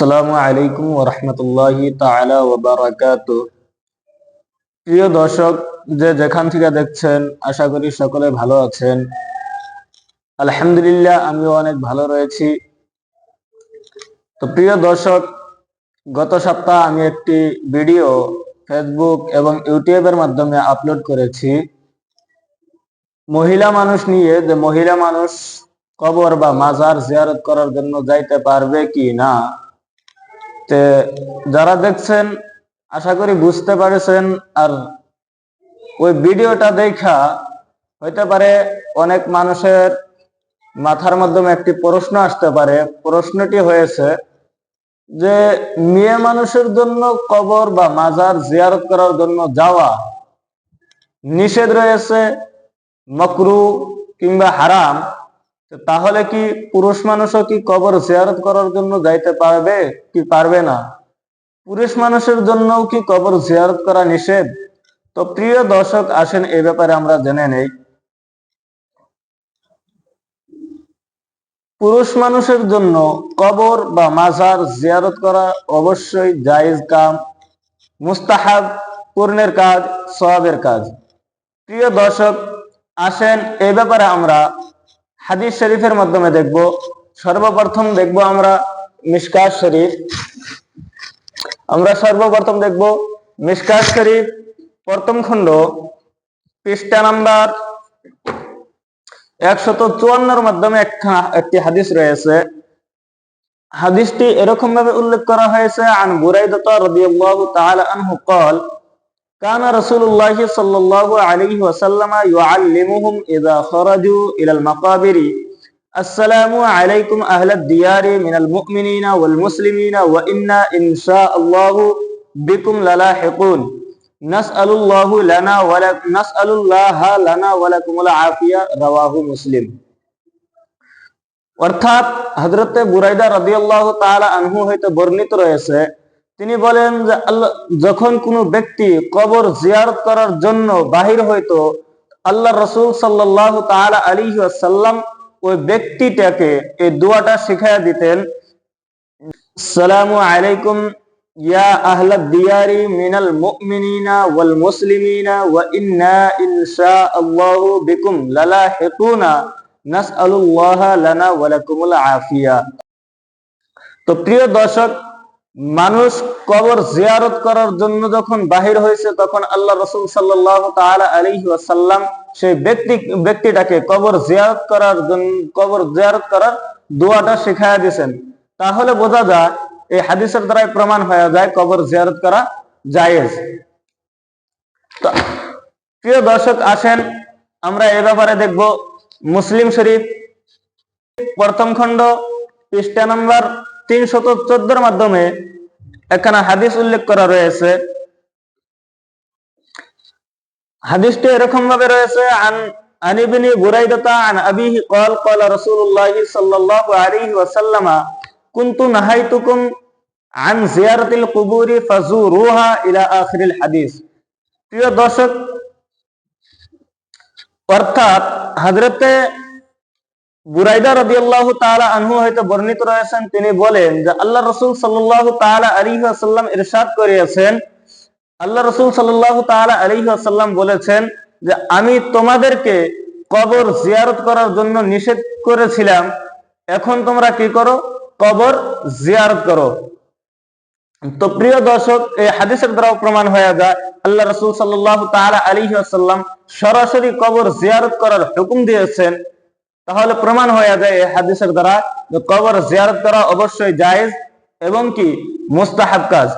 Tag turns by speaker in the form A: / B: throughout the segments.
A: আসসালামু আলাইকুম ওয়া রাহমাতুল্লাহি তাআলা ওয়া বারাকাতুহু। প্রিয় দর্শক, যে যেখান থেকে দেখছেন, আশা করি সকলে ভালো আছেন। আলহামদুলিল্লাহ, আমিও অনেক ভালো রয়েছি। তো প্রিয় দর্শক, গত সপ্তাহ আমি একটি ভিডিও ফেসবুক এবং ইউটিউবের মাধ্যমে আপলোড করেছি মহিলা মানুষ নিয়ে, যে মহিলা মানুষ কবর বা মাজার জিয়ারত করার জন্য যাইতে পারবে কি না। তে যারা দেখছেন আশা করি বুঝতে পারছেন। আর ওই ভিডিওটা দেখা হইতে পারে অনেক মানুষের মাথার মাধ্যমে একটি প্রশ্ন আসতে পারে। প্রশ্নটি হয়েছে যে মেয়ে মানুষের জন্য কবর বা মাজার জিয়ারত করার জন্য যাওয়া নিষেধ রয়েছে, মাকরুহ কিংবা হারাম। তাহলে কি পুরুষ মানুষও কি কবর জিয়ারত করার জন্য যাইতে পারবে কি পারবে না? পুরুষ মানুষের জন্যও কি কবর জিয়ারত করা নিষেধ? তো প্রিয় দর্শক, আসেন এই ব্যাপারে আমরা জেনে নেই। পুরুষ মানুষের জন্য কবর বা মাজার জিয়ারত করা অবশ্যই জায়েজ কাম, মুস্তাহাব, পুণ্যের কাজ, সওয়াবের কাজ। প্রিয় দর্শক, আসেন এই ব্যাপারে আমরা হাদিস শরীফের মাধ্যমে দেখব। সর্বপ্রথম দেখব আমরা মিশকাত শরীফ। সর্বপ্রথম দেখব মিশকাত শরীফ প্রথম খণ্ড, পৃষ্ঠা নাম্বার 154 মাধ্যমে একটি হাদিস রয়েছে। হাদিসটি এরকম ভাবে উল্লেখ করা হয়েছে, আন বুরাইদা রাদিয়াল্লাহু তাআলা আনহু قال كان رسول الله صلى الله عليه وسلم يعلمهم اذا خرجوا الى المقابر السلام عليكم اهل الديار من المؤمنين والمسلمين وانا ان شاء الله بكم للاحقون نسأل الله لنا ولكم العافية رواه মুসলিম। অর্থাৎ হযরতে বুরাইদা রাদিয়াল্লাহু তাআলা আনহু হইতে বর্ণিত রয়েছে, তিনি বলেন যে যখন কোনো ব্যক্তি কবর জিয়ারত করার জন্য বাহির হইতো, আল্লাহ রাসূল সাল্লাল্লাহু তাআলা আলাইহি ওয়াসাল্লাম ওই ব্যক্তিটাকে এই দোয়াটা শিখায়া দিতেন, আসসালামু আলাইকুম ইয়া আহলাদ দিয়ারি মিনাল মুমিনিনা ওয়াল মুসলিমিনা ওয়া ইন্না ইনশাআল্লাহু বিকুম লালাহিকুনা নাসআলুল্লাহা লানা ওয়া লাকুমুল আফিয়া। তো প্রিয় দর্শক, মানুষ কবর জিয়ারত করার জন্য যখন বাহির হয়েছে, তখন আল্লাহ রাসূল সাল্লাল্লাহু তাআলা আলাইহি ওয়াসাল্লাম সেই ব্যক্তিটাকে কবর জিয়ারত করার দোয়াটা শিখায়া দিয়েছেন। তাহলে বোঝা যায়, এই হাদিসের দ্বারাই প্রমাণ হয়ে যায় কবর জিয়ারত করা জায়েজ। তো প্রিয় দর্শক, আসেন আমরা এই ব্যাপারে দেখব মুসলিম শরীফ প্রথম খণ্ড, পৃষ্ঠা নাম্বার 314 মাধ্যমে এখানে হাদিস উল্লেখ করা রয়েছে। হাদিসটি এরকম ভাবে রয়েছে, আন ইবনে বুরাইদা আন আবিহি قال قال رسول الله صلى الله عليه وسلم كنت نهيتكم عن زيارة القبور فزوروها إلى آخر الحديث। প্রিয় দর্শক, অর্থাৎ হযরতে বুরাইদা রাদিয়াল্লাহু তাআলা আনহু হইতে বর্ণিত রয়েছেন, তিনি বলেন যে আল্লাহ রাসূল সাল্লাল্লাহু তাআলা আলাইহি ওয়াসাল্লাম ইরশাদ করিয়েছেন, আল্লাহ রাসূল সাল্লাল্লাহু তাআলা আলাইহি ওয়াসাল্লাম বলেছেন যে আমি তোমাদেরকে কবর জিয়ারত করার জন্য নিষেধ করেছিলাম, এখন তোমরা কি করো? কবর জিয়ারত করো। তো প্রিয় দর্শক, এই হাদিসের দ্বারা প্রমাণ হয়ে যায় আল্লাহ রাসূল সাল্লাল্লাহু তাআলা আলাইহি ওয়াসাল্লাম সরাসরি কবর জিয়ারত করার হুকুম দিয়েছেন। তাহলে প্রমাণ হয়ে যায় এই হাদিসের দ্বারা যে কবর জিয়ারত করা অবশ্যই জায়েজ এবং কি মুস্তাহাব কাজ।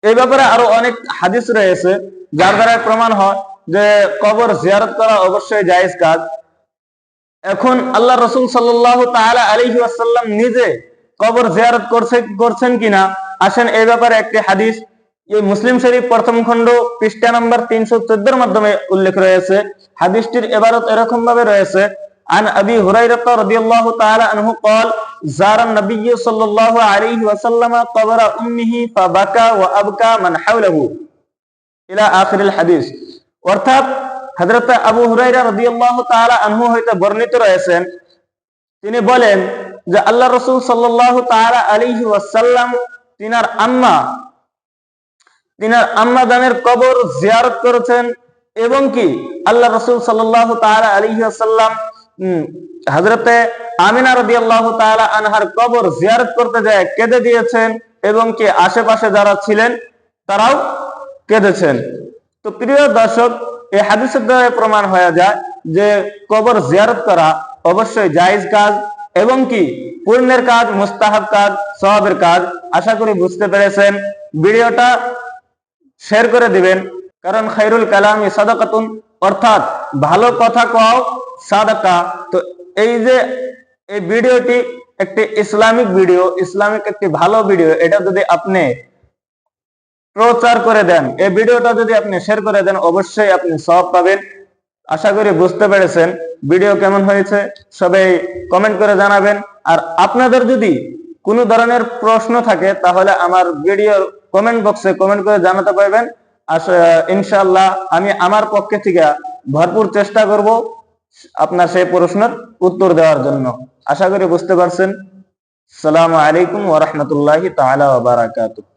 A: এই ব্যাপারে আরো অনেক হাদিস রয়েছে যার দ্বারা প্রমাণ হয় যে কবর জিয়ারত করা অবশ্যই জায়েজ কাজ। এখন আল্লাহ রাসূল সাল্লাল্লাহু তাআলা আলাইহি ওয়াসাল্লাম নিজে কবর জিয়ারত করছেন কিনা, আসেন এই ব্যাপারে একটি হাদিস এই মুসলিম শরীফ প্রথম খণ্ড, পৃষ্ঠা নাম্বার 314 মাধ্যমে উল্লেখ রয়েছে। হাদিসটির ইবারত এরকম ভাবে রয়েছে, আন আবি হুরায়রা রাদিয়াল্লাহু তাআলা আনহু قال زار النبي صلى الله عليه وسلم قبر امه فبكى وابكى من حوله الى اخر الحديث। অর্থাৎ হযরত আবু হুরায়রা রাদিয়াল্লাহু তাআলা আনহু হইতে বর্ণিত রয়েছেন, তিনি বলেন যে আল্লাহ রাসূল সাল্লাল্লাহু তাআলা আলাইহি ওয়াসাল্লাম তিনার আম্মা জানের কবর জিয়ারত করেছেন, এবং কি আল্লাহ রাসূল সাল্লাল্লাহু তাআলা আলাইহি ওয়াসাল্লাম হযরতে আমিনা রাদিয়াল্লাহু তাআলা আনহার কবর জিয়ারত করতে যায় কেঁদে দিয়েছেন, এবং কি আশেপাশে যারা ছিলেন তারাও কেঁদেছেন। তো প্রিয় দর্শক, এই হাদিসের দ্বারা প্রমাণ হয়ে যায় যে কবর জিয়ারত করা অবশ্যই জায়েজ কাজ, এবং কি পুণ্যের কাজ, মুস্তাহাব কাজ, সওয়াবের কাজ। আশা করি বুঝতে পেরেছেন। ভিডিওটা শেয়ার করে দিবেন, কারণ খায়রুল কালামি সাদাকাতুন, অর্থাৎ ভালো কথা কও সাদাকা। তো এই যে এই ভিডিওটি একটি ইসলামিক ভিডিও, ইসলামিক একটি ভালো ভিডিও, এটা যদি আপনি প্রচার করে দেন, এই ভিডিওটা যদি আপনি শেয়ার করে দেন, অবশ্যই আপনি সওয়াব পাবেন। আশা করি বুঝতে পেরেছেন। ভিডিও কেমন হয়েছে সবাই কমেন্ট করে জানাবেন। আর আপনাদের যদি কোনো ধরনের প্রশ্ন থাকে তাহলে আমার ভিডিওর কমেন্ট বক্সে কমেন্ট করে জানাতে পারবেন। ইনশাআল্লাহ আমি আমার পক্ষে থেকে ভরপুর চেষ্টা করব আপনার সেই প্রশ্নের উত্তর দেওয়ার জন্য। আশা করি বুঝতে পারছেন। আসসালামু আলাইকুম ওয়া রাহমাতুল্লাহি তাআলা ওয়া বারাকাতুহু।